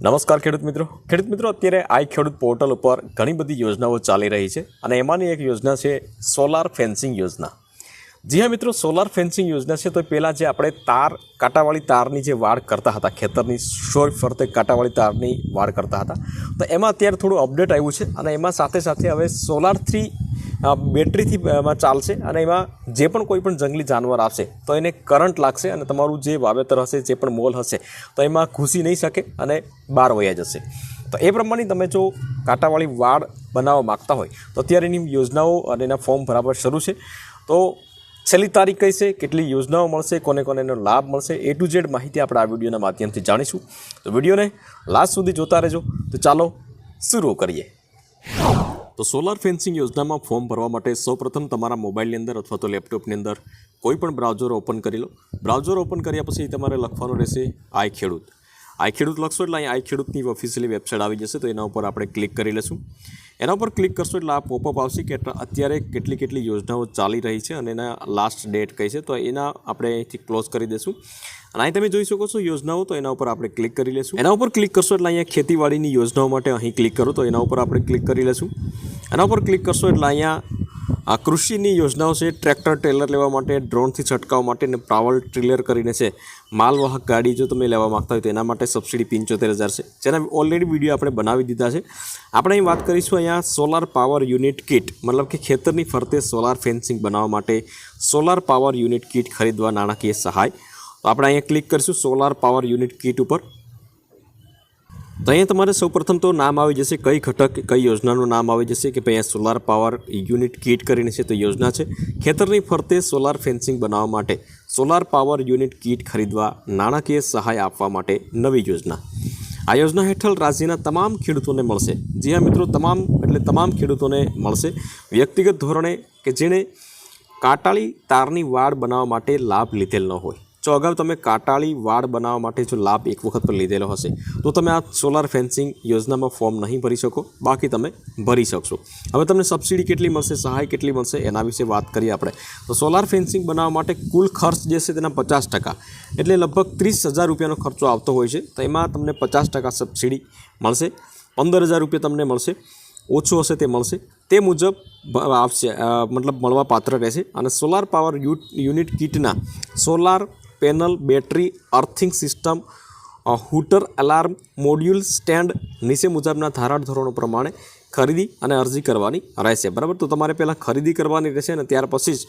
નમસ્કાર ખેડૂત મિત્રો અત્યારે આઈ ખેડૂત પોર્ટલ ઉપર ઘણી બધી યોજનાઓ ચાલી રહી છે અને એમાંની એક યોજના છે સોલાર ફેન્સિંગ યોજના। જી હા મિત્રો, સોલાર ફેન્સિંગ યોજના છે તો પહેલાં જે આપણે કાંટાવાળી તારની જે વાડ કરતા હતા, ખેતરની શોર ફરતે કાંટાવાળી તારની વાડ કરતા હતા, તો એમાં અત્યારે થોડું અપડેટ આવ્યું છે અને એમાં સાથે સાથે હવે સોલારથી બેટરીથી એમાં ચાલશે અને એમાં જે પણ કોઈ પણ જંગલી જાનવર આવશે તો એને કરંટ લાગશે અને તમારું જે વાવેતર હશે, જે પણ મોલ હશે તો એમાં ઘૂસી નહીં શકે અને બહાર વયા જશે। તો એ પ્રમાણે તમે જો કાંટાવાળી વાડ બનાવવા માગતા હોય તો અત્યારે એની યોજનાઓ અને એના ફોર્મ ભરાવા શરૂ છે। તો છેલ્લી તારીખ કઈ છે, કેટલી યોજનાઓ મળશે, કોને કોને એનો લાભ મળશે, A to Z માહિતી આપણે આ વિડીયોના માધ્યમથી જાણીશું। તો વિડીયોને લાસ્ટ સુધી જોતા રહેજો। તો ચાલો શરૂ કરીએ। તો સોલાર ફેન્સિંગ યોજનામાં ફોર્મ ભરવા માટે સૌપ્રથમ તમારા મોબાઈલની અંદર અથવા તો લેપટોપની અંદર કોઈ પણ બ્રાઉઝર ઓપન કરી લો। બ્રાઉઝર ઓપન કર્યા પછી તમારે લખવાનું રહેશે આઈ ખેડૂત લખશો એટલે અહીં આઈ ખેડૂતની ઓફિશિયલી વેબસાઇટ આવી જશે। તો એના ઉપર આપણે ક્લિક કરી લઈશું। એના ઉપર ક્લિક કરશો એટલે આ પોપઅપ આવશે કે અત્યારે કેટલી યોજનાઓ ચાલી રહી છે અને એના લાસ્ટ ડેટ કઈ છે, તો એના આપણે અહીંથી ક્લોઝ કરી દઈશું। અને અહીં તમે જોઈ શકો છો યોજનાઓ, તો એના ઉપર આપણે ક્લિક કરી લઈશું। એના ઉપર ક્લિક કરશો એટલે અહીંયા ખેતીવાડીની યોજનાઓ માટે અહીં ક્લિક કરો, તો એના ઉપર આપણે ક્લિક કરી લઈશું। એના ઉપર ક્લિક કરશો એટલે અહીંયા આ કૃષિની યોજનાઓ છે, ટ્રેક્ટર ટેલર લેવા માટે, ડ્રોનથી છંટકાવ માટે અને પાવર ટ્રિલર કરીને છે, માલવાહક ગાડી જો તમે લેવા માગતા હોય તો એના માટે સબસિડી 75,000 છે, જેના ઓલરેડી વિડીયો આપણે બનાવી દીધા છે। આપણે અહીં વાત કરીશું અહીંયા સોલાર પાવર યુનિટ કિટ, મતલબ કે ખેતરની ફરતે સોલાર ફેન્સિંગ બનાવવા માટે સોલાર પાવર યુનિટ કિટ ખરીદવા નાણાકીય સહાય। તો આપણે અહીંયા ક્લિક કરીશું સોલાર પાવર યુનિટ કિટ ઉપર। તો અહીંયા તમારે સૌપ્રથમ તો નામ આવી જશે, કઈ ઘટક કઈ યોજનાનું નામ આવી જશે કે ભાઈ અહીંયા સોલાર પાવર યુનિટ કિટ કરીને છે તો યોજના છે ખેતરની ફરતે સોલાર ફેન્સિંગ બનાવવા માટે સોલાર પાવર યુનિટ કિટ ખરીદવા નાણાકીય સહાય આપવા માટે નવી યોજના। આ યોજના હેઠળ રાજ્યના તમામ ખેડૂતોને મળશે। જી હા મિત્રો, તમામ ખેડૂતોને મળશે વ્યક્તિગત ધોરણે કે જેણે કાંટાળી તારની વાડ બનાવવા માટે લાભ લીધેલ ન હોય। જો અગાઉ તમે કાંટાળી વાડ બનાવવા માટે જો લાભ એક વખત પર લીધેલો હશે તો તમે આ સોલાર ફેન્સિંગ યોજનામાં ફોર્મ નહીં ભરી શકો, બાકી તમે ભરી શકશો। હવે તમને સબસિડી કેટલી મળશે, સહાય કેટલી મળશે એના વિશે વાત કરીએ આપણે। તો સોલાર ફેન્સિંગ બનાવવા માટે કુલ ખર્ચ જે છે તેના 50%, એટલે લગભગ 30,000 રૂપિયાનો ખર્ચો આવતો હોય છે, તો એમાં તમને 50% સબસિડી મળશે। 15,000 રૂપિયા તમને મળશે, ઓછું હશે તે મળશે, તે મુજબ આવશે, મતલબ મળવા પાત્ર રહેશે। અને સોલાર પાવર યુનિટ કિટના solar panel, battery, earthing system, hooter, alarm, module, stand નીચે મુજબના ધારાધોરણો પ્રમાણે ખરીદી અને અરજી કરવાની રહેશે, બરાબર। તો તમારે પહેલાં ખરીદી કરવાની રહેશે અને ત્યાર પછી જ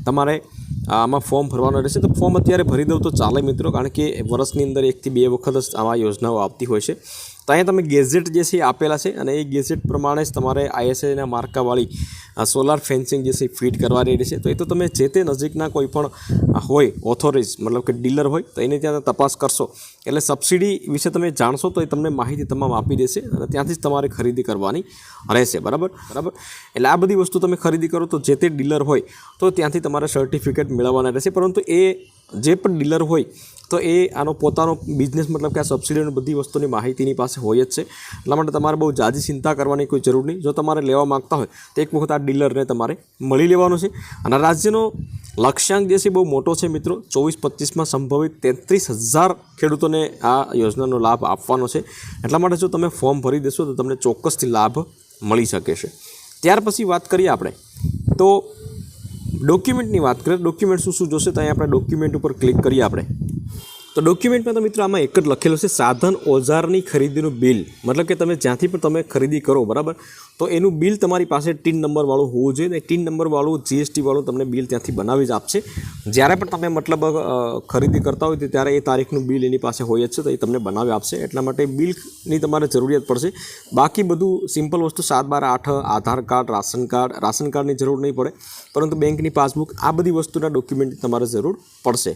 તમારે આમાં ફોર્મ ભરવાનું રહેશે। તો ફોર્મ અત્યારે ભરી દઉં તો ચાલે મિત્રો, કારણ કે વર્ષની અંદર 1 થી 2 વખત જ આવા યોજનાઓ આવતી હોય છે। તો અહીંયા તમે ગેઝેટ જે છે એ આપેલા છે અને એ ગેઝેટ પ્રમાણે જ તમારે ISIના માર્કાવાળી સોલાર ફેન્સિંગ જે છે ફિટ કરવાની રહેશે। તો એ તો તમે જે તે નજીકના કોઈ પણ હોય ઓથોરિટી, મતલબ કે ડીલર હોય તો એને ત્યાં તપાસ કરશો એટલે સબસિડી વિશે તમે જાણશો તો એ તમને માહિતી તમામ આપી દેશે અને ત્યાંથી જ તમારે ખરીદી કરવાની રહેશે, બરાબર। એટલે આ બધી વસ્તુ તમે ખરીદી કરો તો જે તે ડીલર હોય તો ત્યાંથી તમારે સર્ટિફિકેટ મેળવવાના રહેશે, પરંતુ એ જે પણ ડીલર હોય તો એ આનો પોતાનો બિઝનેસ, મતલબ કે આ સબસિડીની બધી વસ્તુની માહિતીની પાસે હોય જ છે, એટલા માટે તમારે બહુ જાજી ચિંતા કરવાની કોઈ જરૂર નહીં। જો તમારે લેવા માગતા હોય તો એક વખત આ ડીલરને તમારે મળી લેવાનું છે। અને રાજ્યનો લક્ષ્યાંક જે છે બહુ મોટો છે મિત્રો, 24-25માં સંભવિત 33,000 ખેડૂતોને આ યોજનાનો લાભ આપવાનો છે, એટલા માટે જો તમે ફોર્મ ભરી દેશો તો તમને ચોક્કસથી લાભ મળી શકે છે। ત્યાર પછી વાત કરીએ આપણે તો ડોક્યુમેન્ટની વાત કરીએ, ડોક્યુમેન્ટ શું જોશે, તો અહીંયા આપણે ડોક્યુમેન્ટ ઉપર ક્લિક કરીએ આપણે। તો ડોક્યુમેન્ટમાં તો મિત્રો આમાં એક જ લખેલું છે સાધન ઓજારની ખરીદીનું બિલ, મતલબ કે તમે જ્યાંથી પણ તમે ખરીદી કરો, બરાબર, તો એનું બિલ તમારી પાસે ટીન નંબરવાળું હોવું જોઈએ ને ટીન નંબરવાળું GST વાળું તમને બિલ ત્યાંથી બનાવી જ આપશે। જ્યારે પણ તમે મતલબ ખરીદી કરતા હોય તો ત્યારે એ તારીખનું બિલ એની પાસે હોય જ છે, તો એ તમને બનાવી આપશે, એટલા માટે બિલની તમારે જરૂરિયાત પડશે। બાકી બધું સિમ્પલ વસ્તુ 7/12, 8 આધાર કાર્ડ, રાશન કાર્ડની જરૂર નહીં પડે, પરંતુ બેંકની પાસબુક, આ બધી વસ્તુના ડોક્યુમેન્ટની તમારે જરૂર પડશે।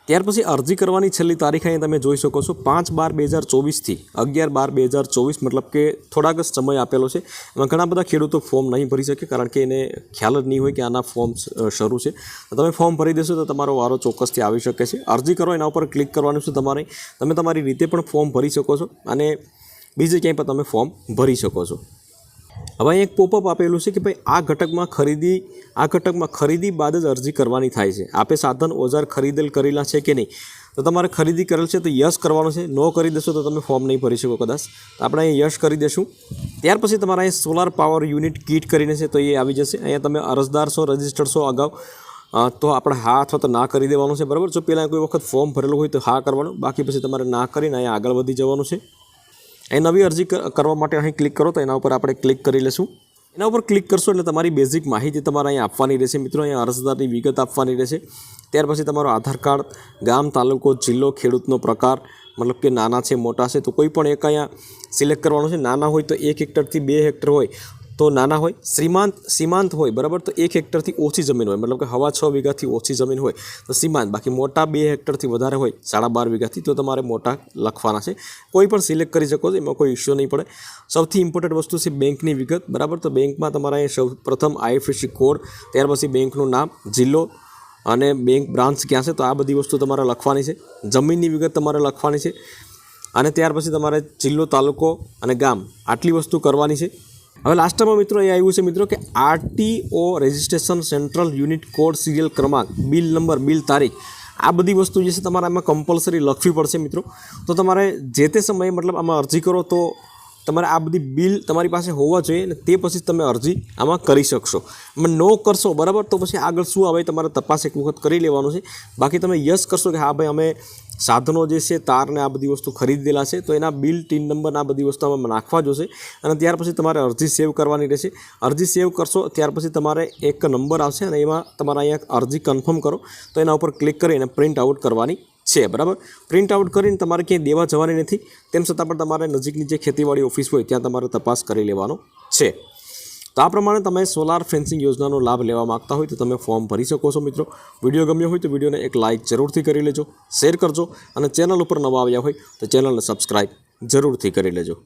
ત્યાર પછી અરજી કરવાની છેલ્લી તારીખ અહીં તમે જોઈ શકો છો 5/12/2024 થી 11/12/2024, મતલબ કે થોડાક જ સમય આપેલો છે। એમાં ઘણા બધા ખેડૂતો ફોર્મ નહીં ભરી શકે, કારણ કે એને ખ્યાલ જ નહીં હોય કે આના ફોર્મ શરૂ છે। તો તમે ફોર્મ ભરી દેશો તો તમારો વારો ચોક્કસથી આવી શકે છે। અરજી કરો, એના ઉપર ક્લિક કરવાનું છે તમારે, તમે તમારી રીતે પણ ફોર્મ ભરી શકો છો અને બીજે ક્યાંય પણ તમે ફોર્મ ભરી શકો છો। હવે અહીં એક પોપઅપ આપેલું છે કે ભાઈ આ ઘટકમાં ખરીદી બાદ જ અરજી કરવાની થાય છે, આપે સાધન ઓજાર ખરીદેલ કરેલા છે કે નહીં, તો તમારે ખરીદી કરેલ છે તો યસ કરવાનું છે, નો કરી દેશો તો તમે ફોર્મ નહીં ભરી શકો કદાચ. તો આપણે અહીં યસ કરી દઈશું. ત્યાર પછી તમારે અહીં સોલાર પાવર યુનિટ કીટ કરીને છે તો એ આવી જશે. અહીંયા તમે અરજદાર છો, રજિસ્ટર્ડ છો અગાઉ, તો આપણે હા અથવા તો ના કરી દેવાનું છે, બરાબર. જો પહેલાં કોઈ વખત ફોર્મ ભરેલું હોય તો હા કરવાનું, બાકી પછી તમારે ના કરીને અહીંયા આગળ વધી જવાનું છે. અહીં નવી અરજી કરવા માટે અહીં ક્લિક કરો તો એના ઉપર આપણે ક્લિક કરી લઈશું. એના ઉપર ક્લિક કરશો એટલે તમારી બેઝિક માહિતી તમારે અહીંયા આપવાની રહેશે મિત્રો. અહીંયા અરજદારની વિગત આપવાની રહેશે. ત્યાર પછી તમારો આધાર કાર્ડ, ગામ, તાલુકો, જિલ્લો, ખેડૂતનો પ્રકાર, મતલબ કે નાના છે મોટા છે તો કોઈ પણ એક અહીંયા સિલેક્ટ કરવાનું છે. નાના હોય તો 1 હેક્ટરથી 2 હેક્ટર હોય તો નાના હોય, સીમાંત હોય, બરાબર, તો 1 હેક્ટરથી ઓછી જમીન હોય, મતલબ કે 6.5 વીઘાથી ઓછી જમીન હોય તો સીમાંત. બાકી મોટા 2 હેક્ટરથી વધારે હોય 12.5 વીઘાથી તો તમારે મોટા લખવાના છે. કોઈ પણ સિલેક્ટ કરી શકો છો, એમાં કોઈ ઇશ્યુ નહીં પડે. સૌથી ઇમ્પોર્ટન્ટ વસ્તુ છે બેંકની વિગત, બરાબર. તો બેંકમાં તમારે સૌ પ્રથમ IFSC કોડ, ત્યાર પછી બેંકનું નામ, જિલ્લો અને બેંક બ્રાન્ચ ક્યાં છે તો આ બધી વસ્તુ તમારે લખવાની છે. જમીનની વિગત તમારે લખવાની છે અને ત્યાર પછી તમારે જિલ્લો, તાલુકો અને ગામ આટલી વસ્તુ કરવાની છે. હવે લાસ્ટમાં મિત્રો એ આવ્યું છે મિત્રો કે RTO registration, central unit code, serial ક્રમાંક, બિલ નંબર, બિલ તારીખ, આ બધી વસ્તુ જે છે તમારે આમાં કમ્પલસરી લખવી પડશે મિત્રો. તો તમારે જે તે સમયે મતલબ આમાં અરજી કરો તો તમારે આ બધી બિલ તમારી પાસે હોવા જોઈએ અને તે પછી તમે અરજી આમાં કરી શકશો. તમે નો કરશો, બરાબર, તો પછી આગળ શું આવે તમારે તપાસ એક વખત કરી લેવાનું છે. બાકી તમે યસ કરશો કે હા ભાઈ અમે સાધનો જે છે તારને આ બધી વસ્તુ ખરીદેલા છે તો એના બિલ, ટીન નંબર, આ બધી વસ્તુ આમાં નાખવા જોશે અને ત્યાર પછી તમારે અરજી સેવ કરવાની રહેશે. અરજી સેવ કરશો ત્યાર પછી તમારે એક નંબર આવશે અને એમાં તમારે અહીંયા અરજી કન્ફર્મ કરો તો એના ઉપર ક્લિક કરીને પ્રિન્ટ આઉટ કરવાની છે, બરાબર. પ્રિન્ટ આઉટ કરીને તમારે ક્યાંય દેવા જવાની નથી, તેમ છતાં પણ તમારે નજીકની જે ખેતીવાડી ઓફિસ હોય ત્યાં તમારે તપાસ કરી લેવાનો છે. તો આ પ્રમાણે તમે સોલાર ફેન્સિંગ યોજનાનો લાભ લેવા માગતા હોય તો તમે ફોર્મ ભરી શકો છો મિત્રો. વિડીયો ગમ્યો હોય તો વિડીયોને એક લાઇક જરૂરથી કરી લેજો, શેર કરજો અને ચેનલ ઉપર નવા આવ્યા હોય તો ચેનલને સબસ્ક્રાઈબ જરૂરથી કરી લેજો.